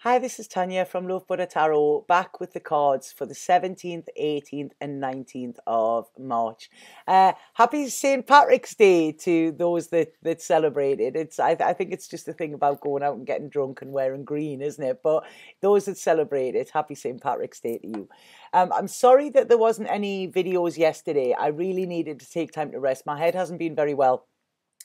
Hi, this is Tanya from Love Buddha Tarot, back with the cards for the 17th, 18th, and 19th of March. Happy St. Patrick's Day to those that celebrate it. I think it's just a thing about going out and getting drunk and wearing green, isn't it? But those that celebrate it, happy St. Patrick's Day to you. I'm sorry that there wasn't any videos yesterday. I really needed to take time to rest. My head hasn't been very well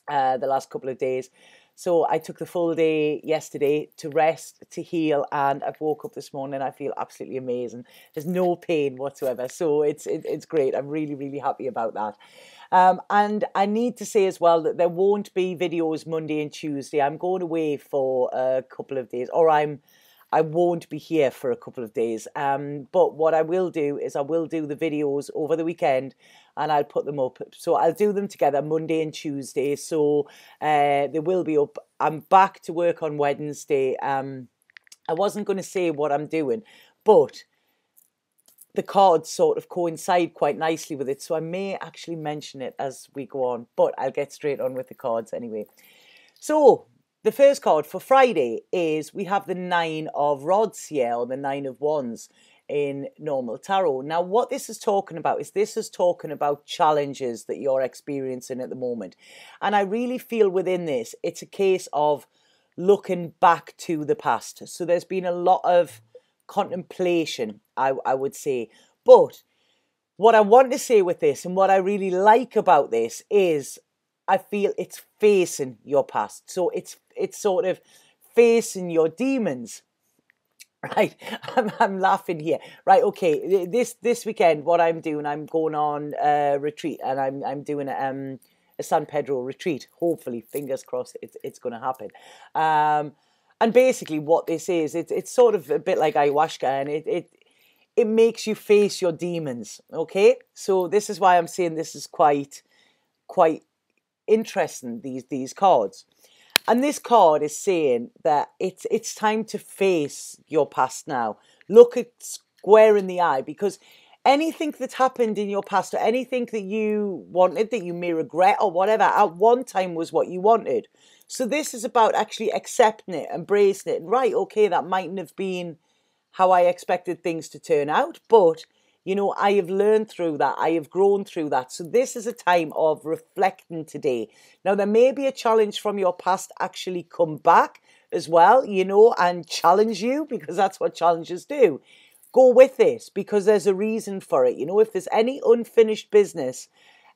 the last couple of days. So I took the full day yesterday to rest, to heal, and I've woke up this morning and I feel absolutely amazing. There's no pain whatsoever. So it's great. I'm really, really happy about that. And I need to say as well that there won't be videos Monday and Tuesday. I'm going away for a couple of days, or I won't be here for a couple of days. But what I will do is I will do the videos over the weekend and I'll put them up. So I'll do them together Monday and Tuesday. So they will be up. I'm back to work on Wednesday. I wasn't going to say what I'm doing, but the cards sort of coincide quite nicely with it. So I may actually mention it as we go on, but I'll get straight on with the cards anyway. So the first card for Friday is we have the Nine of Rods here, or the Nine of Wands in normal tarot. Now, what this is talking about is this is talking about challenges that you're experiencing at the moment. And I really feel within this, it's a case of looking back to the past. So there's been a lot of contemplation, I would say. But what I want to say with this and what I really like about this is I feel it's facing your past. So it's sort of facing your demons, right? I'm laughing here, right? Okay, this weekend, what I'm doing, I'm going on a retreat, and I'm doing a San Pedro retreat. Hopefully, fingers crossed, it's going to happen. And basically, what this is, it's sort of a bit like ayahuasca, and it makes you face your demons. Okay, so this is why I'm saying this is quite interesting, these cards. And this card is saying that it's time to face your past now. Look it square in the eye, because anything that's happened in your past, or anything that you wanted that you may regret or whatever, at one time was what you wanted. So this is about actually accepting it, embracing it. Right, okay, that mightn't have been how I expected things to turn out, but you know, I have learned through that. I have grown through that. So this is a time of reflecting today. Now, there may be a challenge from your past actually come back as well, you know, and challenge you, because that's what challenges do. Go with this, because there's a reason for it. You know, if there's any unfinished business,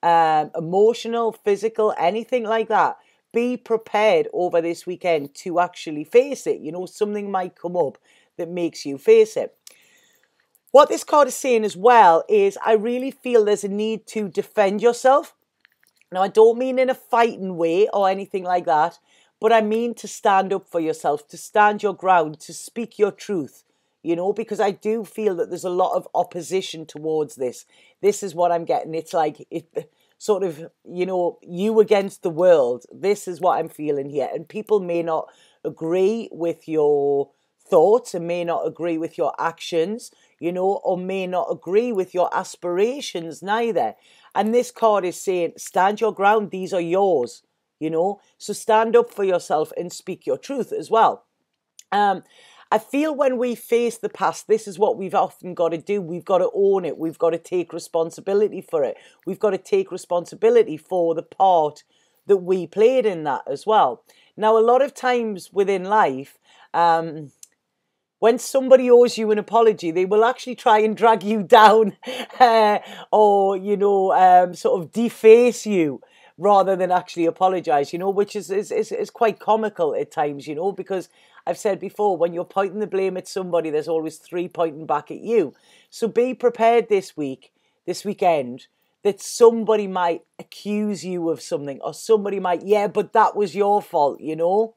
emotional, physical, anything like that, be prepared over this weekend to actually face it. You know, something might come up that makes you face it. What this card is saying as well is I really feel there's a need to defend yourself. Now, I don't mean in a fighting way or anything like that, but I mean to stand up for yourself, to stand your ground, to speak your truth, you know, because I do feel that there's a lot of opposition towards this. This is what I'm getting. It's like it sort of, you know, you against the world. This is what I'm feeling here. And people may not agree with your thoughts and may not agree with your actions, you know, or may not agree with your aspirations neither. And this card is saying, stand your ground. These are yours, you know. So stand up for yourself and speak your truth as well. I feel when we face the past, this is what we've often got to do. We've got to own it. We've got to take responsibility for it. We've got to take responsibility for the part that we played in that as well. Now, a lot of times within life, when somebody owes you an apology, they will actually try and drag you down or, you know, sort of deface you rather than actually apologize, you know, which is quite comical at times, you know, because I've said before, when you're pointing the blame at somebody, there's always three pointing back at you. So be prepared this weekend, that somebody might accuse you of something, or somebody might, yeah, but that was your fault, you know.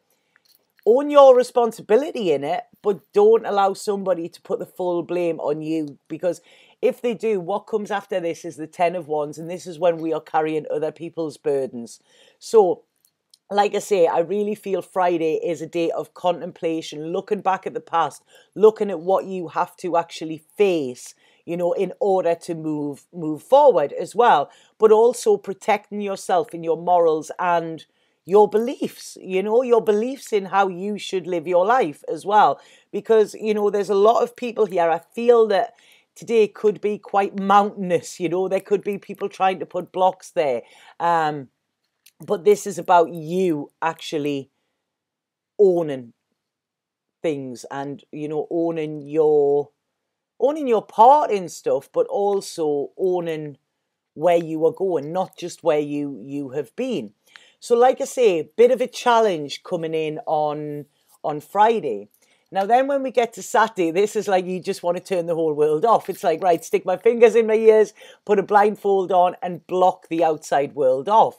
Own your responsibility in it, but don't allow somebody to put the full blame on you, because if they do, what comes after this is the Ten of Wands, and this is when we are carrying other people's burdens. So, like I say, I really feel Friday is a day of contemplation, looking back at the past, looking at what you have to actually face, you know, in order to move forward as well, but also protecting yourself and your morals and your beliefs, your beliefs in how you should live your life as well. Because, there's a lot of people here. I feel that today could be quite mountainous, there could be people trying to put blocks there. But this is about you actually owning things and, owning your part in stuff, but also owning where you are going, not just where you have been. So like I say, a bit of a challenge coming in on Friday. Now then when we get to Saturday, this is like you just want to turn the whole world off. It's like, right, stick my fingers in my ears, put a blindfold on and block the outside world off.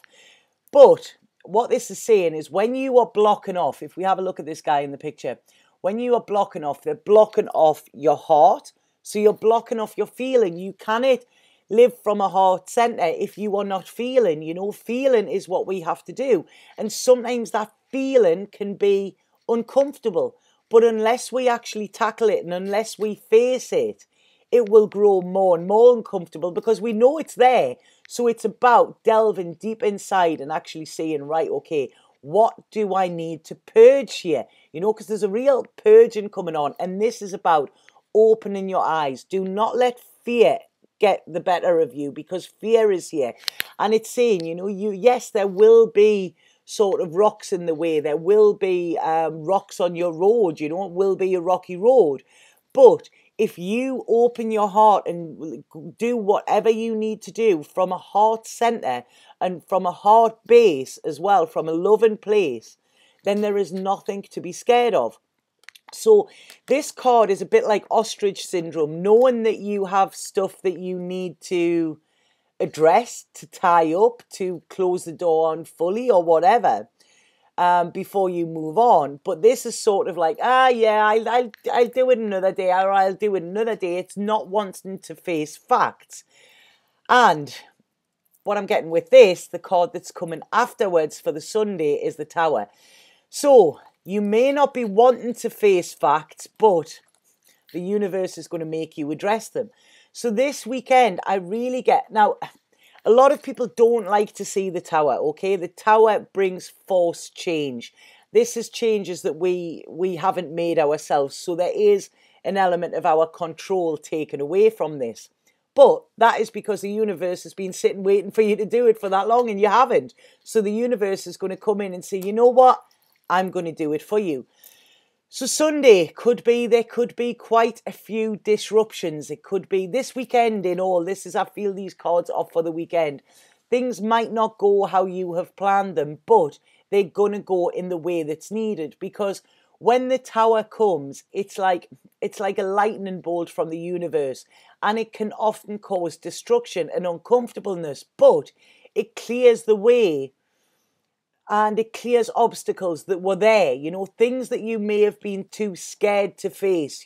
But what this is saying is when you are blocking off, if we have a look at this guy in the picture, when you are blocking off, they're blocking off your heart. So you're blocking off your feeling. You cannot live from a heart center if you are not feeling. Feeling is what we have to do. And sometimes that feeling can be uncomfortable. But unless we actually tackle it and unless we face it, it will grow more and more uncomfortable because we know it's there. So it's about delving deep inside and actually saying, right, okay, what do I need to purge here? Because there's a real purging coming on. And this is about opening your eyes. Do not let fear get the better of you because fear is here. And it's saying, yes, there will be sort of rocks in the way. There will be rocks on your road. It will be a rocky road. But if you open your heart and do whatever you need to do from a heart center and from a heart base as well, from a loving place, then there is nothing to be scared of. So this card is a bit like ostrich syndrome, knowing that you have stuff that you need to address, to tie up, to close the door on fully or whatever. Before you move on. But this is sort of like, I'll do it another day, or I'll do it another day. It's not wanting to face facts. And what I'm getting with this, the card that's coming afterwards for the Sunday is the Tower. So you may not be wanting to face facts, but the universe is going to make you address them. So this weekend, I really get... Now, a lot of people don't like to see the Tower, okay? The Tower brings forced change. This is changes that we haven't made ourselves. So there is an element of our control taken away from this. But that is because the universe has been sitting waiting for you to do it for that long and you haven't. So the universe is going to come in and say, you know what? I'm going to do it for you. So Sunday there could be quite a few disruptions. It could be this weekend in all. I feel these cards are for the weekend. Things might not go how you have planned them, but they're going to go in the way that's needed. Because when the Tower comes, it's like a lightning bolt from the universe. And it can often cause destruction and uncomfortableness, but it clears the way. And it clears obstacles that were there, things that you may have been too scared to face,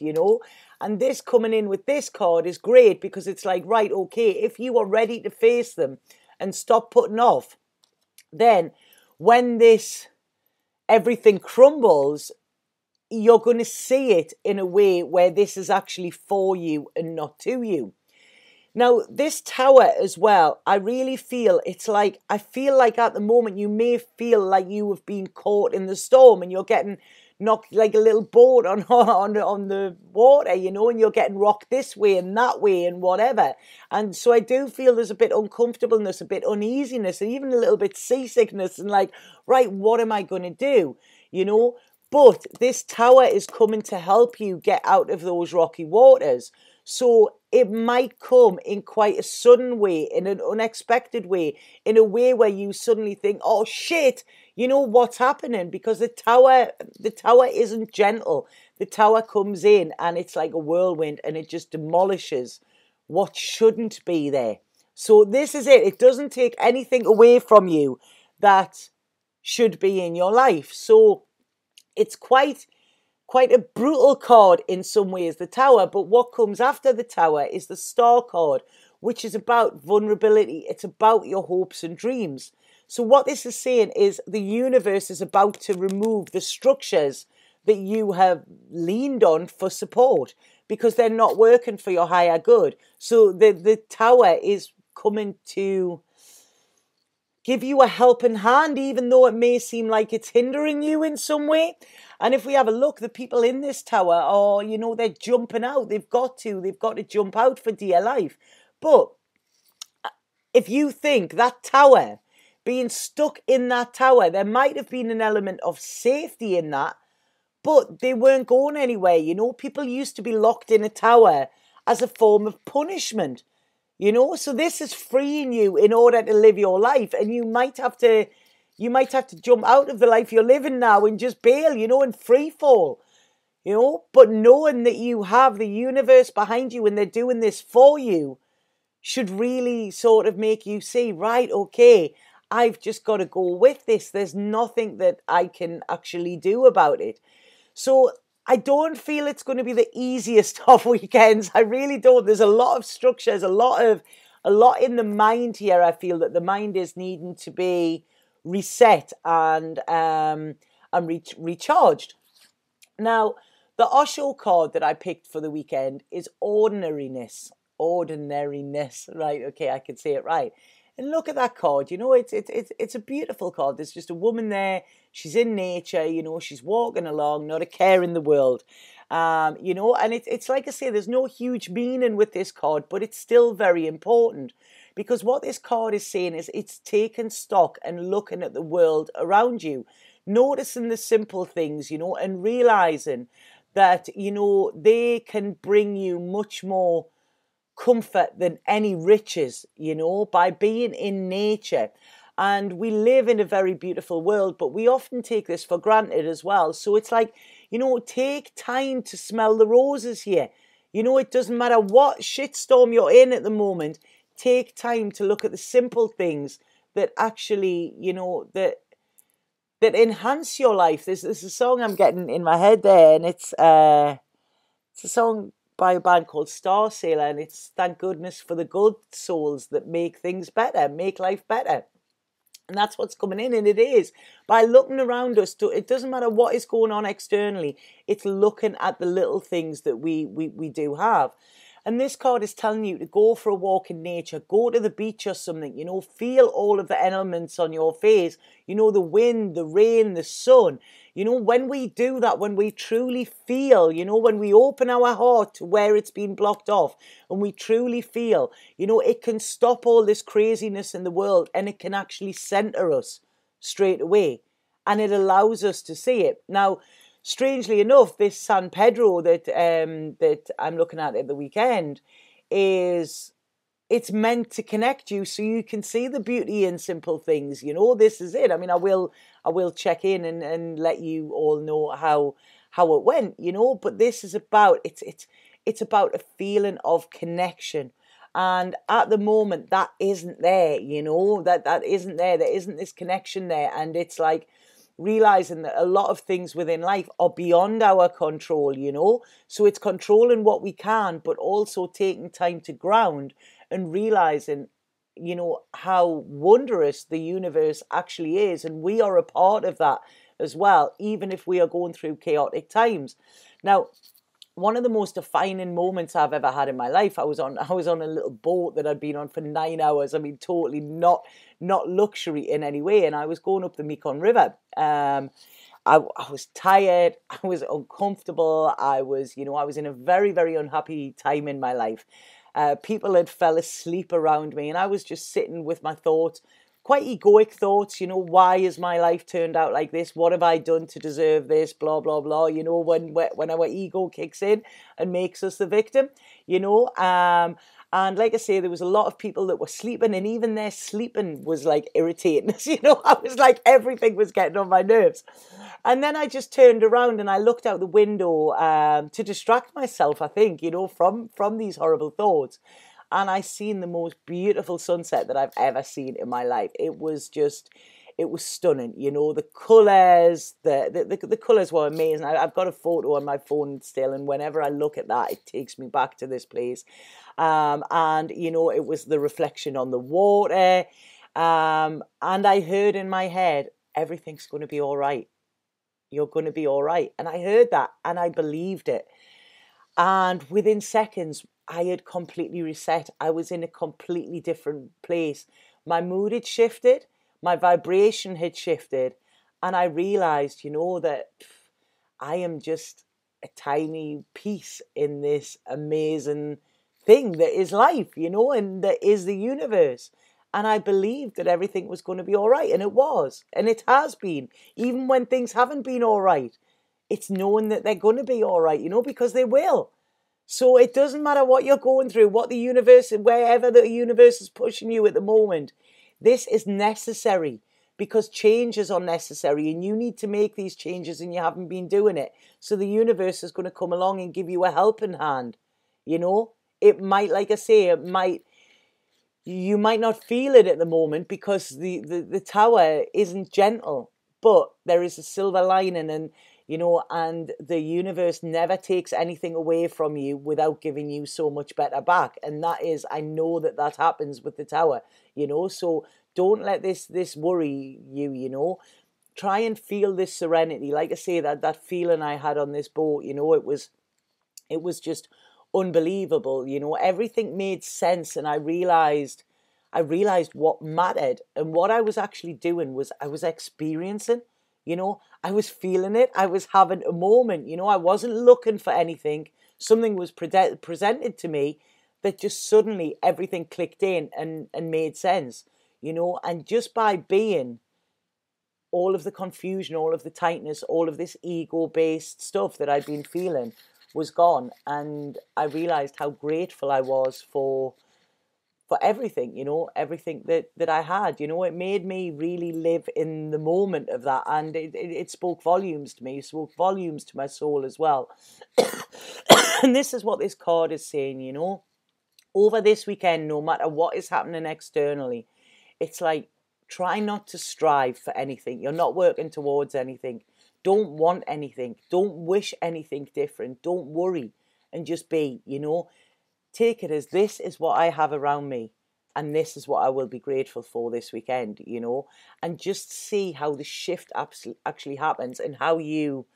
And this coming in with this card is great because it's like, right, okay, if you are ready to face them and stop putting off, then when everything crumbles, you're going to see it in a way where this is actually for you and not to you. Now, this Tower as well, I really feel I feel like at the moment you may feel like you have been caught in the storm and you're getting knocked like a little boat on the water, and you're getting rocked this way and that way and whatever. And so I do feel there's a bit uncomfortableness, a bit uneasiness, and even a little bit seasickness and like, right, what am I going to do? But this Tower is coming to help you get out of those rocky waters. So it might come in quite a sudden way, in an unexpected way, in a way where you suddenly think, oh shit, what's happening? Because the Tower isn't gentle. The Tower comes in and it's like a whirlwind and it just demolishes what shouldn't be there. So this is it. It doesn't take anything away from you that should be in your life. So it's quite a brutal card in some ways, the Tower. But what comes after the Tower is the Star card, which is about vulnerability. It's about your hopes and dreams. So what this is saying is the universe is about to remove the structures that you have leaned on for support because they're not working for your higher good. So the Tower is coming to give you a helping hand, even though it may seem like it's hindering you in some way. And if we have a look, the people in this tower are, they're jumping out. They've got to jump out for dear life. But if you think that tower, being stuck in that tower, there might have been an element of safety in that, but they weren't going anywhere. People used to be locked in a tower as a form of punishment. So this is freeing you in order to live your life, and you might have to jump out of the life you're living now and just bail, and free fall, but knowing that you have the universe behind you and they're doing this for you should really sort of make you see, right, okay, I've just got to go with this. There's nothing that I can actually do about it. So I don't feel it's going to be the easiest of weekends. I really don't. There's a lot of structures, a lot in the mind here. I feel that the mind is needing to be reset and recharged. Now, the Osho card that I picked for the weekend is ordinariness. Ordinariness, right? Okay, I can say it right. And look at that card. It's a beautiful card. There's just a woman there. She's in nature. She's walking along, not a care in the world. And it's like I say, there's no huge meaning with this card, but it's still very important, because what this card is saying is it's taking stock and looking at the world around you, noticing the simple things, and realizing that, they can bring you much more comfort than any riches, by being in nature. And we live in a very beautiful world, but we often take this for granted as well. So it's like, take time to smell the roses here. It doesn't matter what shitstorm you're in at the moment. Take time to look at the simple things that actually, that enhance your life. There's a song I'm getting in my head there, and it's a song by a band called Star Sailor, and it's thank goodness for the good souls that make things better, make life better. And that's what's coming in, and it is. By looking around us, it doesn't matter what is going on externally, it's looking at the little things that we do have. And this card is telling you to go for a walk in nature, go to the beach or something, feel all of the elements on your face, the wind, the rain, the sun. When we do that, when we truly feel, when we open our heart to where it's been blocked off, and we truly feel, it can stop all this craziness in the world, and it can actually center us straight away. And it allows us to see it. Now, strangely enough, this San Pedro that I'm looking at the weekend it's meant to connect you so you can see the beauty in simple things. This is it. I mean, I will check in and let you all know how it went, but this is about, it's about a feeling of connection. And at the moment, that isn't there, that isn't there. There isn't this connection there. And it's like, realizing that a lot of things within life are beyond our control, so it's controlling what we can, but also taking time to ground and realizing, how wondrous the universe actually is, and we are a part of that as well, even if we are going through chaotic times. Now, one of the most defining moments I've ever had in my life, I was on a little boat that I'd been on for 9 hours. I mean, totally not luxury in any way. And I was going up the Mekong River. I was tired. I was uncomfortable. I was in a very, very unhappy time in my life. People had fell asleep around me, and I was just sitting with my thoughts, quite egoic thoughts, why has my life turned out like this? What have I done to deserve this? Blah, blah, blah, when our ego kicks in and makes us the victim, and like I say, there was a lot of people that were sleeping, and even their sleeping was like irritating. I was like, everything was getting on my nerves. And then I just turned around and I looked out the window to distract myself, I think, from these horrible thoughts. And I seen the most beautiful sunset that I've ever seen in my life. It was stunning. The colours, the colours were amazing. I've got a photo on my phone still, and whenever I look at that, it takes me back to this place. And it was the reflection on the water. And I heard in my head, everything's going to be all right. You're going to be all right. And I heard that, and I believed it. And within seconds, I had completely reset. I was in a completely different place. My mood had shifted. my vibration had shifted, and I realized, that I am just a tiny piece in this amazing thing that is life, and that is the universe. And I believed that everything was going to be all right, and it was, and it has been. Even when things haven't been all right, it's knowing that they're going to be all right, because they will. So it doesn't matter what you're going through, what the universe, wherever the universe is pushing you at the moment. This is necessary, because changes are necessary, and you need to make these changes, and you haven't been doing it. So the universe is going to come along and give you a helping hand. It might, like I say, you might not feel it at the moment, because the tower isn't gentle, but there is a silver lining, and and the universe never takes anything away from you without giving you so much better back. And that is, I know that happens with the tower, so don't let this worry you. Try and feel this serenity. Like I say, that feeling I had on this boat, it was just unbelievable. Everything made sense, and I realized what mattered, and what I was actually doing was I was experiencing. I was feeling it. I was having a moment. I wasn't looking for anything. Something was presented to me that just suddenly everything clicked in and made sense. And just by being, all of the confusion, all of the tightness, all of this ego-based stuff that I'd been feeling was gone. And I realized how grateful I was for everything, everything that I had. It made me really live in the moment of that, and it spoke volumes to me. It spoke volumes to my soul as well. And this is what this card is saying, over this weekend, no matter what is happening externally, it's like, try not to strive for anything. You're not working towards anything. Don't want anything. Don't wish anything different. Don't worry, and just be, Take it as, this is what I have around me, and this is what I will be grateful for this weekend, and just see how the shift actually happens, and how you,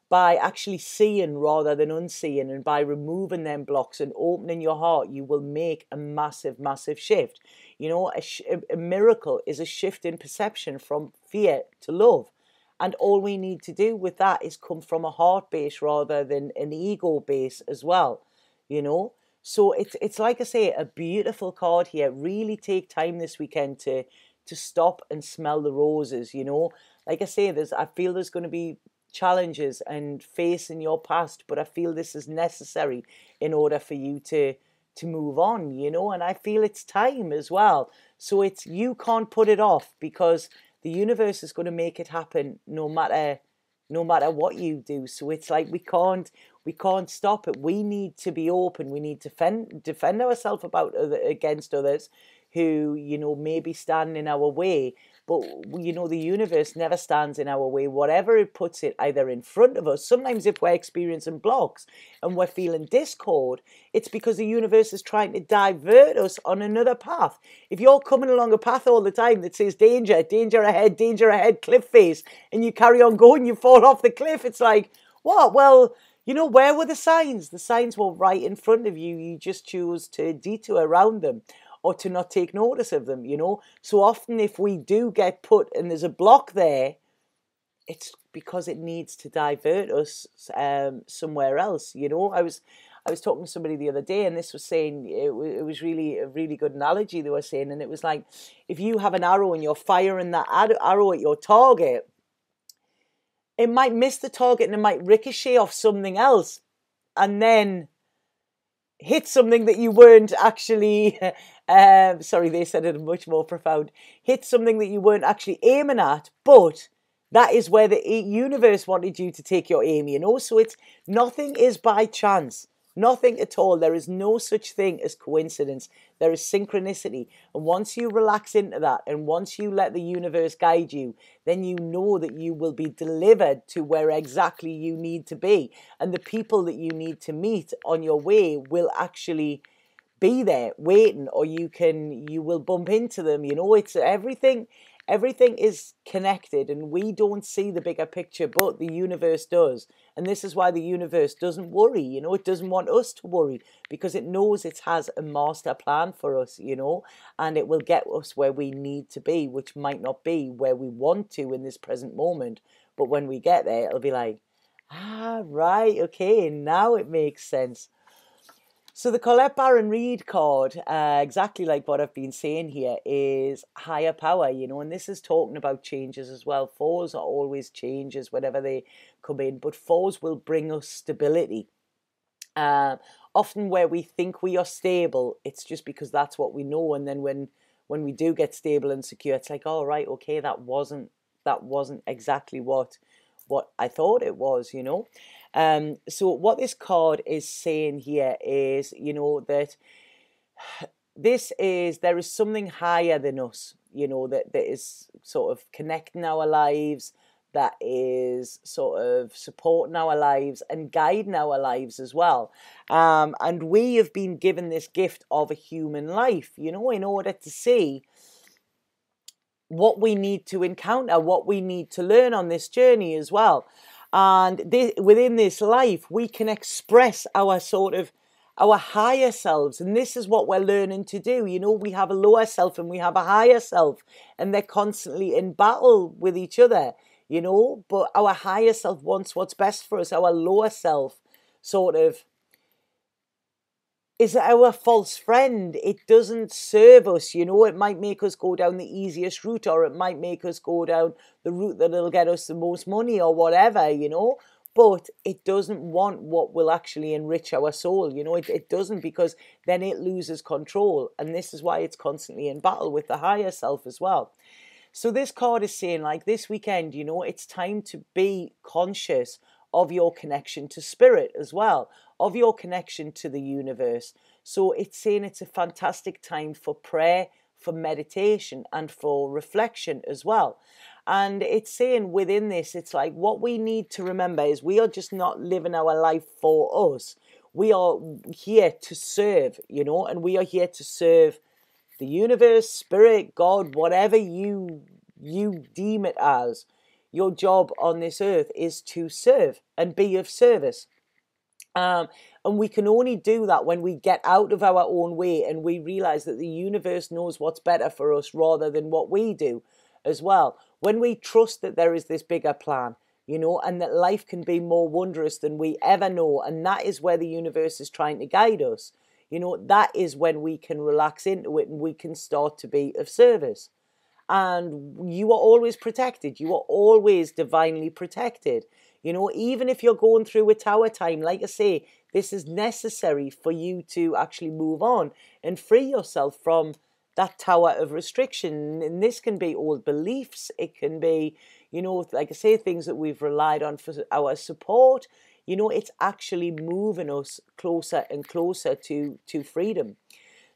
by actually seeing rather than unseeing, and by removing them blocks and opening your heart, you will make a massive, massive shift. A miracle is a shift in perception from fear to love. And all we need to do with that is come from a heart base rather than an ego base as well, So it's like I say, a beautiful card here. Really take time this weekend to stop and smell the roses, Like I say, I feel there's going to be challenges and facing your past, but I feel this is necessary in order for you to move on, and I feel it's time as well. So you can't put it off, because the universe is going to make it happen no matter what you do. So it's like we can't stop it. We need to be open. We need to defend ourselves against others who, maybe stand in our way. But, the universe never stands in our way. Whatever it puts it either in front of us, sometimes if we're experiencing blocks and we're feeling discord, it's because the universe is trying to divert us on another path. If you're coming along a path all the time that says danger, danger ahead, cliff face, and you carry on going, you fall off the cliff, it's like, what? Well, where were the signs? The signs were right in front of you. You just choose to detour around them, or to not take notice of them, So often if we do get put and there's a block there, it's because it needs to divert us somewhere else, I was talking to somebody the other day, and this was saying, it was really a really good analogy they were saying, and it was like, if you have an arrow and you're firing that arrow at your target, it might miss the target and it might ricochet off something else, and then hit something that you weren't actually, sorry, they said it much more profound, hit something that you weren't actually aiming at, but that is where the universe wanted you to take your aim, So nothing is by chance. Nothing at all. There is no such thing as coincidence. There is synchronicity. And once you relax into that, and once you let the universe guide you, then you know that you will be delivered to where exactly you need to be. And the people that you need to meet on your way will actually be there waiting, or you will bump into them. It's everything Everything is connected, and we don't see the bigger picture, but the universe does. And this is why the universe doesn't worry, it doesn't want us to worry, because it knows it has a master plan for us, and it will get us where we need to be, which might not be where we want to in this present moment. But when we get there, it'll be like, right, okay, now it makes sense. So the Colette Baron Reid card, exactly like what I've been saying here, is higher power, and this is talking about changes as well. Fours are always changes whenever they come in, but fours will bring us stability. Often where we think we are stable, it's just because that's what we know, and then when we do get stable and secure, it's like, oh, right, okay, that wasn't exactly what I thought it was, So what this card is saying here is, that there is something higher than us, that is sort of connecting our lives, that is sort of supporting our lives and guiding our lives as well. And we have been given this gift of a human life, in order to see what we need to encounter, what we need to learn on this journey as well. And within this life, we can express our higher selves. And this is what we're learning to do. We have a lower self and we have a higher self, and they're constantly in battle with each other, but our higher self wants what's best for us. Our lower self sort of is our false friend. It doesn't serve us, it might make us go down the easiest route, or it might make us go down the route that'll get us the most money or whatever, but it doesn't want what will actually enrich our soul, it doesn't, because then it loses control. And this is why it's constantly in battle with the higher self as well. So this card is saying, like, this weekend, it's time to be conscious of your connection to spirit as well, of your connection to the universe. So it's saying it's a fantastic time for prayer, for meditation, and for reflection as well. And it's saying within this, it's like, what we need to remember is we are just not living our life for us. We are here to serve, and we are here to serve the universe, spirit, God, whatever you deem it as. Your job on this earth is to serve and be of service. And we can only do that when we get out of our own way and we realize that the universe knows what's better for us rather than what we do as well. When we trust that there is this bigger plan, and that life can be more wondrous than we ever know, and that is where the universe is trying to guide us, that is when we can relax into it and we can start to be of service. And you are always protected. You are always divinely protected. Even if you're going through a tower time, like I say, this is necessary for you to actually move on and free yourself from that tower of restriction. And this can be old beliefs. It can be, like I say, things that we've relied on for our support. It's actually moving us closer and closer to freedom.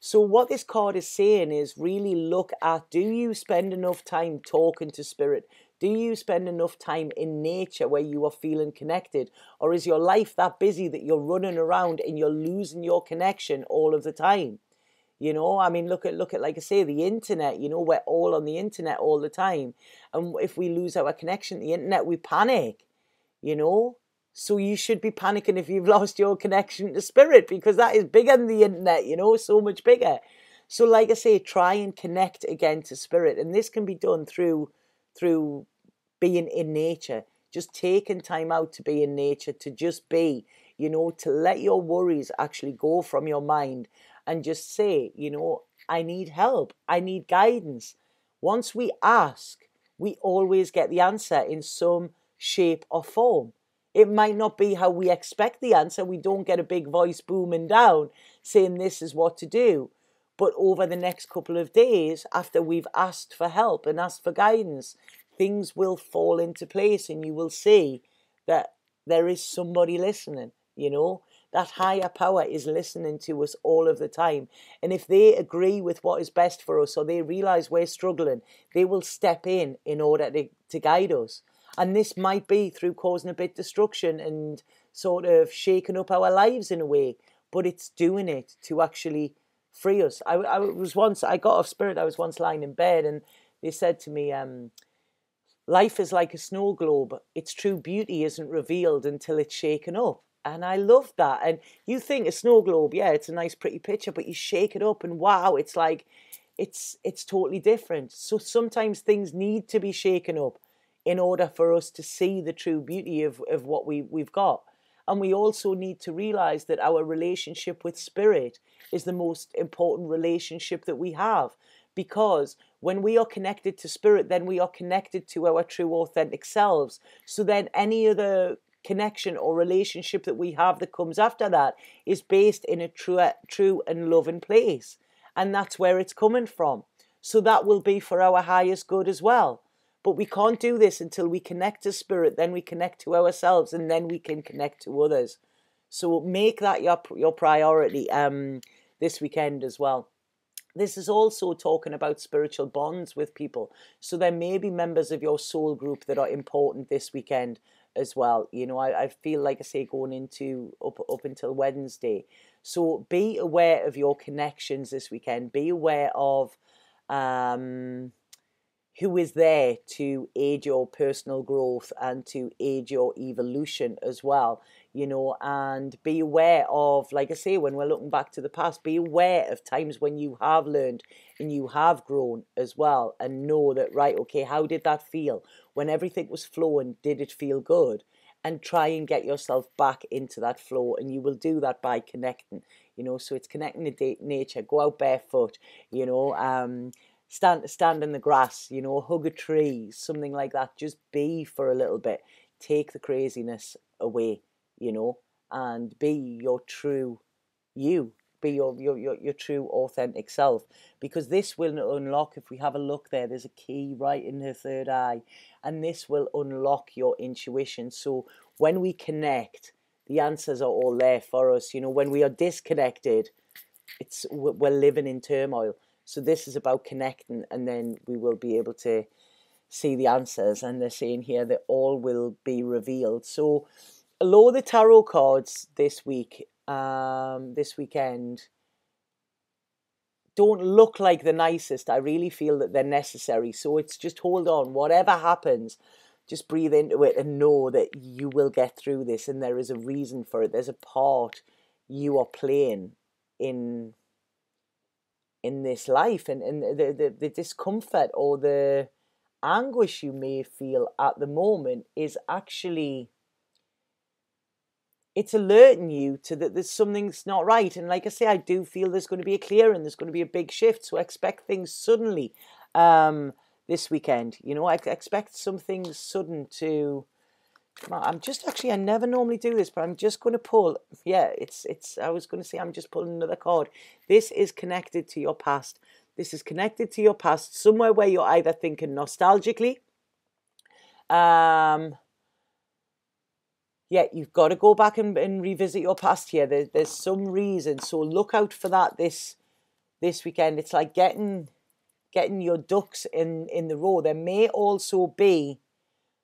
So what this card is saying is really look at, do you spend enough time talking to spirit? Do you spend enough time in nature where you are feeling connected? Or is your life that busy that you're running around and you're losing your connection all of the time? Look at, like I say, the internet, we're all on the internet all the time. And if we lose our connection to the internet, we panic, So you should be panicking if you've lost your connection to spirit, because that is bigger than the internet, so much bigger. So like I say, try and connect again to spirit. And this can be done through being in nature, just taking time out to be in nature, to just be, to let your worries actually go from your mind and just say, I need help. I need guidance. Once we ask, we always get the answer in some shape or form. It might not be how we expect the answer. We don't get a big voice booming down saying this is what to do. But over the next couple of days, after we've asked for help and asked for guidance, things will fall into place and you will see that there is somebody listening, That higher power is listening to us all of the time. And if they agree with what is best for us, or they realize we're struggling, they will step in order to guide us. And this might be through causing a bit of destruction and sort of shaking up our lives in a way, but it's doing it to actually free us. I got off spirit. I was once lying in bed and they said to me, life is like a snow globe. Its true beauty isn't revealed until it's shaken up. And I love that. And you think a snow globe, yeah, it's a nice pretty picture, but you shake it up and wow, it's like it's totally different. So sometimes things need to be shaken up in order for us to see the true beauty of what we've got. And we also need to realize that our relationship with spirit is the most important relationship that we have, because when we are connected to spirit, then we are connected to our true authentic selves. So then any other connection or relationship that we have that comes after that is based in a true and loving place. And that's where it's coming from. So that will be for our highest good as well. But we can't do this until we connect to spirit, then we connect to ourselves, and then we can connect to others. So make that your priority this weekend as well. This is also talking about spiritual bonds with people. So there may be members of your soul group that are important this weekend as well. You know, I feel like I say going into up until Wednesday. So be aware of your connections this weekend. Be aware of who is there to aid your personal growth and to aid your evolution as well, you know, and be aware of, like I say, when we're looking back to the past, be aware of times when you have learned and you have grown as well, and know that, right, okay, how did that feel? When everything was flowing, did it feel good? And try and get yourself back into that flow, and you will do that by connecting, you know, so it's connecting to nature. Go out barefoot, you know, stand in the grass, you know, hug a tree, something like that. Just be for a little bit. Take the craziness away, you know, and be your true you. Be your true authentic self, because this will unlock, if we have a look there, there's a key right in the third eye, and this will unlock your intuition. So when we connect, the answers are all there for us. You know, when we are disconnected, we're living in turmoil. So this is about connecting, and then we will be able to see the answers. And they're saying here that all will be revealed. So although the tarot cards this weekend don't look like the nicest, I really feel that they're necessary. So it's just hold on. Whatever happens, just breathe into it and know that you will get through this, and there is a reason for it. There's a part you are playing in this life, and the discomfort or the anguish you may feel at the moment is actually, it's alerting you to that there's something's not right. And like I say, I do feel there's going to be a clearing, there's going to be a big shift. So expect things suddenly this weekend. You know, I expect something sudden to come out. I'm just actually, I never normally do this, but I'm just going to pull. Yeah, I was going to say, I'm just pulling another card. This is connected to your past. This is connected to your past, somewhere where you're either thinking nostalgically. Yeah, you've got to go back and revisit your past here. There's some reason. So look out for that this weekend. It's like getting your ducks in the row. There may also be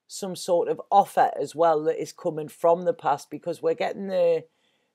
some sort of offer as well that is coming from the past, because we're getting the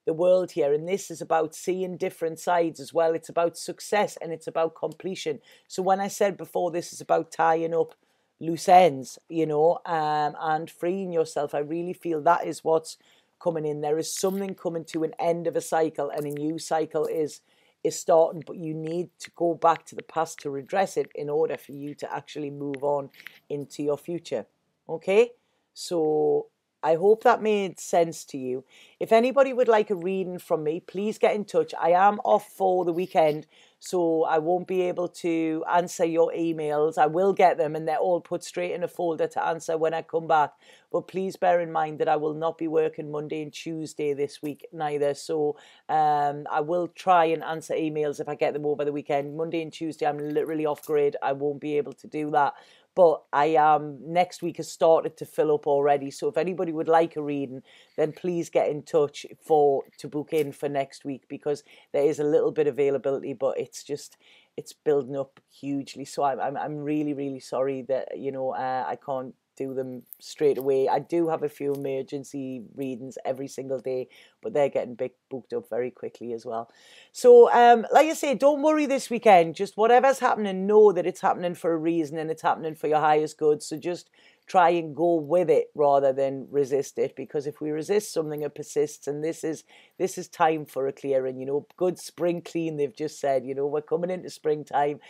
world here, and this is about seeing different sides as well. It's about success and it's about completion. So when I said before, this is about tying up loose ends, you know, and freeing yourself, I really feel that is what's coming in. There is something coming to an end of a cycle, and a new cycle is starting, but you need to go back to the past to redress it in order for you to actually move on into your future. Okay, so I hope that made sense to you. If anybody would like a reading from me, please get in touch. I am off for the weekend, so I won't be able to answer your emails. I will get them, and they're all put straight in a folder to answer when I come back. But please bear in mind that I will not be working Monday and Tuesday this week neither. So I will try and answer emails if I get them over the weekend. Monday and Tuesday, I'm literally off grid. I won't be able to do that. But next week has started to fill up already. So if anybody would like a reading, then please get in touch to book in for next week, because there is a little bit of availability, but it's building up hugely. So I'm really, really sorry that, you know, I can't do them straight away. I do have a few emergency readings every single day, but they're getting booked up very quickly as well. So, like I say, don't worry this weekend. Just whatever's happening, know that it's happening for a reason and it's happening for your highest good. So just try and go with it rather than resist it, because if we resist something, it persists. And this is time for a clearing. You know, good spring clean. They've just said, you know, we're coming into springtime.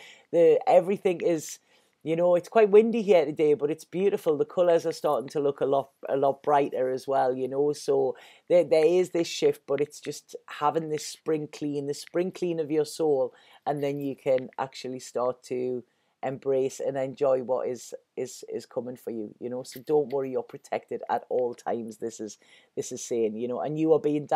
Everything is, you know, it's quite windy here today, but it's beautiful. The colours are starting to look a lot brighter as well, you know. So there is this shift, but it's just having this spring clean, the spring clean of your soul, and then you can actually start to embrace and enjoy what is coming for you, you know. So don't worry, you're protected at all times. This is saying, you know, and you are being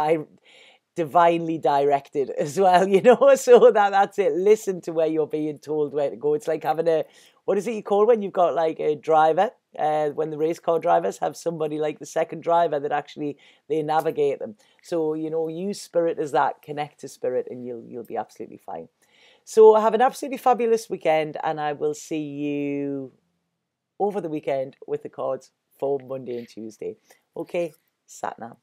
divinely directed as well, you know. So that's it. Listen to where you're being told where to go. It's like having a, what is it you call when you've got like a driver, when the race car drivers have somebody like the second driver that actually they navigate them. So, you know, use spirit as that, connect to spirit, and you'll be absolutely fine. So have an absolutely fabulous weekend, and I will see you over the weekend with the cards for Monday and Tuesday. Okay, Sat Nam.